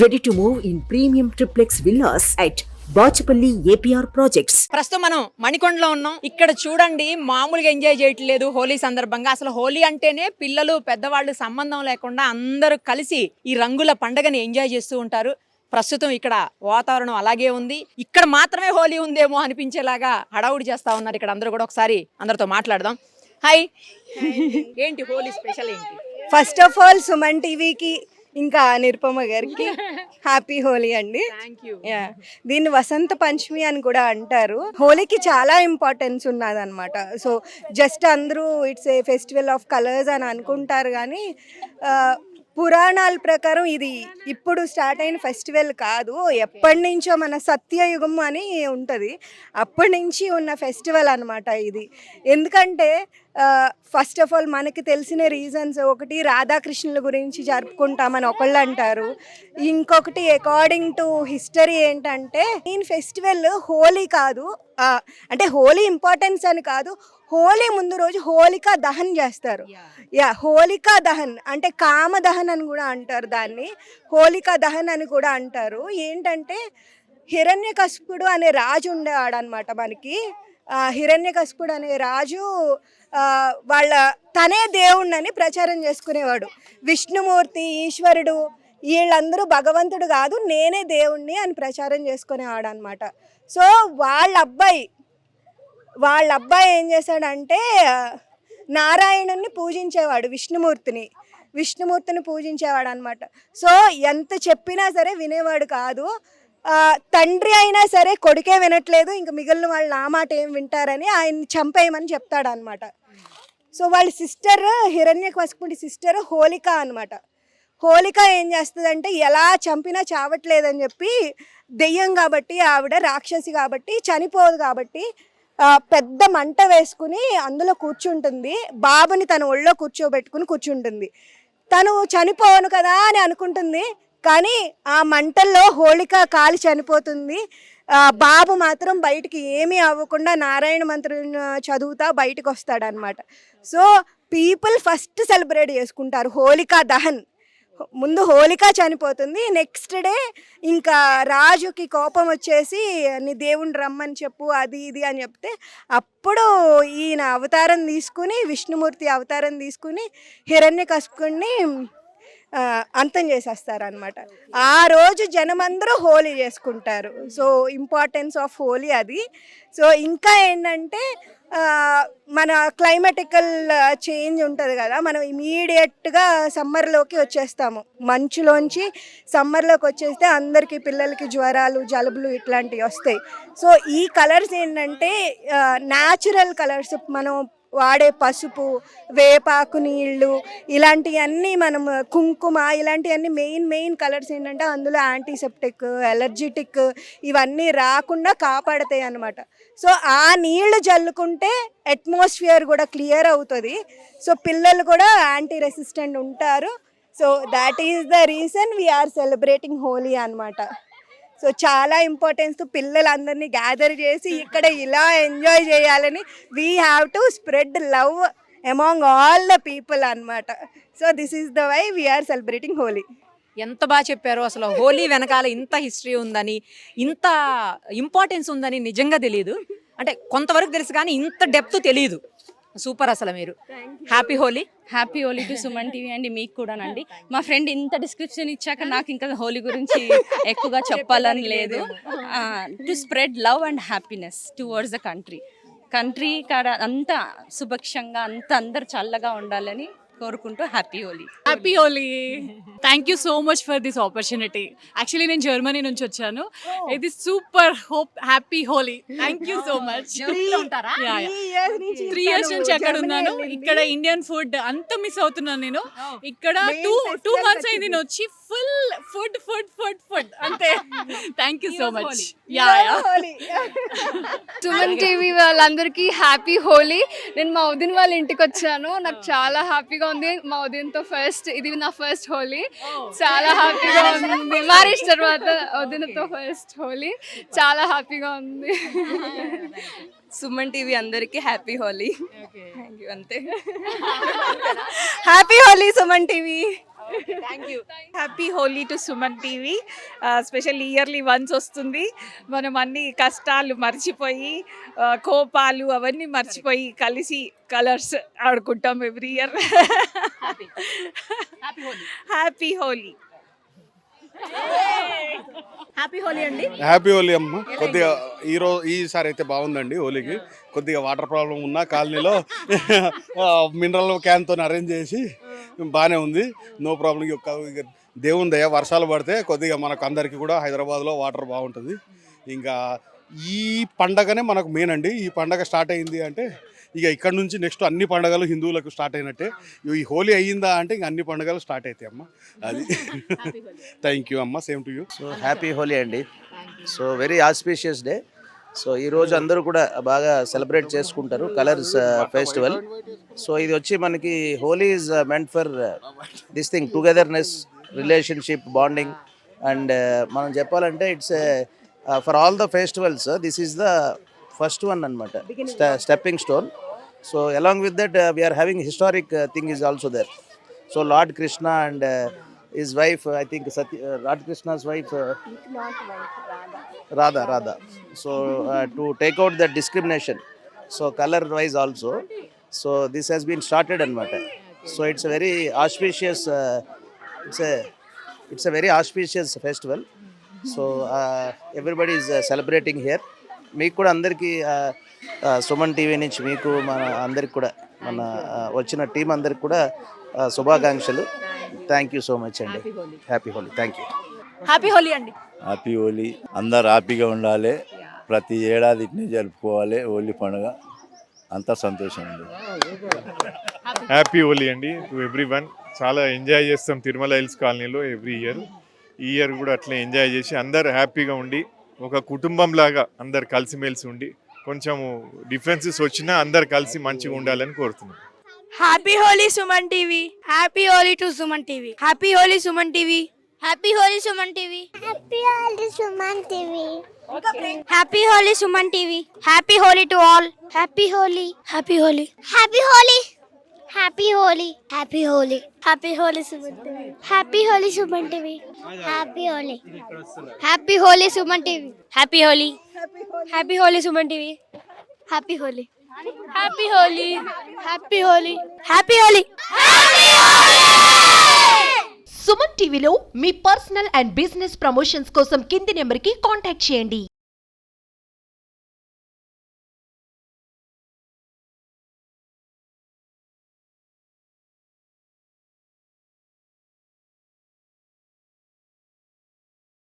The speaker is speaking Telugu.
Ready to move in premium triplex villas at Bachupally APR projects. ప్రస్తుతం మనం మణికొండలో ఉన్నాం. ఇక్కడ చూడండి, మామూలుగా ఎంజాయ్ చేయట్లేదు హోలీ సందర్భంగా. అసలు హోలీ అంటేనే పిల్లలు పెద్దవాళ్ళు సంబంధం లేకుండా అందరూ కలిసి ఈ రంగుల పండుగని ఎంజాయ్ చేస్తూ ఉంటారు. ప్రస్తుతం ఇక్కడ వాతావరణం అలాగే ఉంది. ఇక్కడ మాత్రమే హోలీ ఉందేమో అనిపించేలాగా హడావుడి చేస్తా ఉన్నారు ఇక్కడ అందరూ కూడా. ఒకసారి అందరితో మాట్లాడదాం. హాయ్, ఏంటి హోలీ స్పెషల్ ఏంటి? ఫస్ట్ ఆఫ్ ఆల్ సుమన్ టీవీకి ఇంకా నిరుపమ గారికి హ్యాపీ హోలీ అండి. దీన్ని వసంత పంచమి అని కూడా అంటారు. హోలీకి చాలా ఇంపార్టెన్స్ ఉన్నదన్నమాట. సో జస్ట్ అందరూ it's a festival of colours అని అనుకుంటారు, కానీ పురాణాల ప్రకారం ఇది ఇప్పుడు స్టార్ట్ అయిన ఫెస్టివల్ కాదు. ఎప్పటి నుంచో మన సత్యయుగం అని ఉంటుంది, అప్పటి నుంచి ఉన్న ఫెస్టివల్ అనమాట ఇది. ఎందుకంటే ఫస్ట్ ఆఫ్ ఆల్ మనకి తెలిసిన రీజన్స్, ఒకటి రాధాకృష్ణుల గురించి జరుపుకుంటామని ఒకళ్ళు అంటారు. ఇంకొకటి అకార్డింగ్ టు హిస్టరీ ఏంటంటే ఈ ఫెస్టివల్ హోలీ కాదు, అంటే హోలీ ఇంపార్టెన్స్ అని కాదు, హోలీ ముందు రోజు హోలికా దహన్ చేస్తారు. హోలికా దహన్ అంటే కామ దహన్ అని కూడా అంటారు, దాన్ని హోలికా దహన్ అని కూడా అంటారు. ఏంటంటే హిరణ్యకశిపుడు అనే రాజు ఉండేవాడు అనమాట మనకి. హిరణ్యకశిపుడు అనే రాజు తనే దేవుణ్ణని ప్రచారం చేసుకునేవాడు. విష్ణుమూర్తి, ఈశ్వరుడు వీళ్ళందరూ భగవంతుడు కాదు, నేనే దేవుణ్ణి అని ప్రచారం చేసుకునేవాడు అనమాట. సో వాళ్ళ అబ్బాయి ఏం చేశాడంటే నారాయణుని పూజించేవాడు, విష్ణుమూర్తిని పూజించేవాడు అనమాట. సో ఎంత చెప్పినా సరే వినేవాడు కాదు. తండ్రి అయినా సరే కొడుకే వినట్లేదు, ఇంక మిగిలిన వాళ్ళు నా మాట ఏం వింటారని ఆయన్ని చంపేయమని చెప్తాడు అనమాట. సో వాళ్ళ సిస్టర్, హిరణ్యకశిపుడి సిస్టర్ హోలిక అనమాట. హోలిక ఏం చేస్తుందంటే ఎలా చంపినా చావట్లేదని చెప్పి, దెయ్యం కాబట్టి ఆవిడ రాక్షసి కాబట్టి చనిపోదు కాబట్టి పెద్ద మంట వేసుకుని అందులో కూర్చుంటుంది. బాబుని తన ఒళ్ళో కూర్చుంటుంది. తను చనిపోను కదా అని అనుకుంటుంది, కానీ ఆ మంటల్లో హోలిక కాలి చనిపోతుంది. బాబు మాత్రం బయటికి ఏమీ అవ్వకుండా నారాయణ మంత్రం చదువుతా బయటకు వస్తాడనమాట. సో పీపుల్ ఫస్ట్ సెలబ్రేట్ చేసుకుంటారు హోలికా దహన్. ముందు హోలిక చనిపోతుంది, నెక్స్ట్ డే ఇంకా రాజుకి కోపం వచ్చేసి నీ దేవుని రమ్మని చెప్పు, అది ఇది అని చెప్తే అప్పుడు ఈయన అవతారం తీసుకుని, విష్ణుమూర్తి అవతారం తీసుకుని హిరణ్యకశిపుడిని అంతం చేసేస్తారనమాట. ఆ రోజు జనమందరూ హోలీ చేసుకుంటారు. సో ఇంపార్టెన్స్ ఆఫ్ హోలీ అది. సో ఇంకా ఏంటంటే మన క్లైమాటికల్ చేంజ్ ఉంటుంది కదా, మనం ఇమీడియట్గా సమ్మర్లోకి వచ్చేస్తాము. మంచులోంచి సమ్మర్లోకి వచ్చేస్తే అందరికీ పిల్లలకి జ్వరాలు, జలుబులు ఇట్లాంటివి వస్తాయి. సో ఈ కలర్స్ ఏంటంటే న్యాచురల్ కలర్స్. మనం వాడే పసుపు, వేపాకు నీళ్ళు, ఇలాంటివన్నీ, మనం కుంకుమ, ఇలాంటివన్నీ మెయిన్ కలర్స్ ఏంటంటే అందులో యాంటీసెప్టిక్, ఎలర్జిటిక్ ఇవన్నీ రాకుండా కాపాడతాయి అన్నమాట. సో ఆ నీళ్లు జల్లుకుంటే అట్మాస్ఫియర్ కూడా క్లియర్ అవుతుంది. సో పిల్లలు కూడా యాంటీ రెసిస్టెంట్ ఉంటారు. So that is the reason we are celebrating Holi అన్నమాట. సో చాలా ఇంపార్టెన్స్, పిల్లలందరినీ గ్యాదర్ చేసి ఇక్కడ ఇలా ఎంజాయ్ చేయాలని we have to spread love among all the people అన్నమాట. So this is the why we're celebrating Holi. ఎంత బాగా చెప్పారు. అసలు హోలీ వెనకాల ఇంత హిస్టరీ ఉందని, ఇంత ఇంపార్టెన్స్ ఉందని నిజంగా తెలియదు. అంటే కొంతవరకు తెలుసు కానీ ఇంత డెప్త్ తెలియదు. సూపర్ అసలు. మీరు happy Holi. Happy Holi to Suman TV అండి, మీకు కూడానండి. మా ఫ్రెండ్ ఇంత డిస్క్రిప్షన్ ఇచ్చాక నాకు ఇంకా హోలీ గురించి ఎక్కువగా చెప్పాలని లేదు. To spread love and happiness towards the country కాడ అంత సుభిక్షంగా, అంత అందరు చల్లగా ఉండాలని కోరుకుంటూ happy Holi. Happy Holi. Thank you so much for this opportunity. Actually నేను జర్మనీ నుంచి వచ్చాను. ఇది super happy Holi. Thank you so much. 3 years నుంచి అక్కడ ఉన్నాను. ఇక్కడ ఇండియన్ ఫుడ్ అంత మిస్ అవుతున్నాను నేను. ఇక్కడ 2 months అయింది నేను వచ్చి. ఫుల్ ఫుడ్ అంతే. Thank you so much. Suman TV వాళ్ళందరికీ హ్యాపీ హోలీ. నేను మా వదిన వాళ్ళ ఇంటికి వచ్చాను, నాకు చాలా హ్యాపీగా ఉంది. మా వదినతో ఇది నా ఫస్ట్ హోలీ, చాలా హ్యాపీగా ఉంది. మ్యారేజ్ తర్వాత వదినతో ఫస్ట్ హోలీ, చాలా హ్యాపీగా ఉంది. సుమన్ టీవీ అందరికీ హ్యాపీ హోలీ. థ్యాంక్ యూ, అంతే. Happy Holi Suman TV. Thank you. Happy Holi to Suman TV. Special yearly once వస్తుంది. మనం అన్ని కష్టాలు మర్చిపోయి కోపాలు అవన్నీ మర్చిపోయి కలిసి కలర్స్ ఆడుకుంటాం every year. Happy Holi. Happy Holi అండి. హ్యాపీ హోలీ అమ్మ. కొద్దిగా ఈసారి అయితే బాగుందండి హోలీకి. కొద్దిగా వాటర్ ప్రాబ్లం ఉన్నా కాలనీలో మినరల్ క్యాన్తో అరేంజ్ చేసి బాగానే ఉంది. No problem. దేవుని దయ వర్షాలు పడితే కొద్దిగా మనకు అందరికీ కూడా హైదరాబాద్లో వాటర్ బాగుంటుంది. ఇంకా ఈ పండగనే మనకు మెయిన్ అండి. ఈ పండగ స్టార్ట్ అయింది అంటే ఇక ఇక్కడ నుంచి నెక్స్ట్ అన్ని పండుగలు హిందువులకు స్టార్ట్ అయినట్టే. ఈ హోలీ అయ్యిందా అంటే ఇంక అన్ని పండుగలు స్టార్ట్ అవుతాయి అమ్మ. అది థ్యాంక్ యూ అమ్మ. Same to you. So happy Holi అండి. So very auspicious day. So ఈరోజు అందరూ కూడా బాగా సెలబ్రేట్ చేసుకుంటారు కలర్స్ ఫెస్టివల్. సో ఇది వచ్చి మనకి Holi is meant for this thing togetherness, relationship, bonding. And మనం చెప్పాలంటే it's for all the festivals this is the first one అనమాట, stepping stone. So along with that we're having historic thing is also there. So lord Krishna and his wife, I think Lord Krishna's wife, Radha. So to take out the discrimination, so color wise also, so this has been started anamata. So it's a very auspicious it's a very auspicious festival. So everybody is celebrating here. మీకు కూడా అందరికీ సుమన్ టీవీ నుంచి మీకు మన అందరికి కూడా మన వచ్చిన టీం అందరికి కూడా శుభాకాంక్షలు. థ్యాంక్ యూ సో మచ్ అండి. Happy Holi. Thank you. Happy Holi అండి. హ్యాపీ హోలీ. అందరు హ్యాపీగా ఉండాలి. ప్రతి ఏడాది ఇట్నే జరుపుకోవాలి హోలీ పండుగ. అంతా సంతోషం అండి. హ్యాపీ హోలీ అండి టు ఎవ్రీవన్. చాలా ఎంజాయ్ చేస్తాం తిరుమల హిల్స్ కాలనీలో ఎవ్రీ ఇయర్. ఈ ఇయర్ కూడా అట్లే ఎంజాయ్ చేసి అందరు హ్యాపీగా ఉండి ఒక కుటుంబం లాగా అందరు కలిసిమెలిసి ఉండి కొంచెము డిఫరెన్సెస్ వచ్చినా అందరు కలిసి మంచిగా ఉండాలని కోరుతున్నాం. Happy Holi Suman TV. Happy Holi to Suman TV. Happy Holi Suman TV. Happy Holi Suman TV. Happy Holi Suman TV. Happy Holi Suman TV. Happy Holi to all. Happy Holi. Happy Holi. Happy Holi. Happy Holi. Happy Holi. Happy Holi Suman TV. Happy Holi Suman TV. Happy Holi. Happy Holi Suman TV. Happy Holi. Happy Holi Suman TV. Happy Holi. Happy Holi. Happy Holi. Happy Holi. Suman టీవీలో మీ పర్సనల్ అండ్ బిజినెస్ ప్రమోషన్స్ కోసం కింది నెంబర్కి కాంటాక్ట్ చేయండి.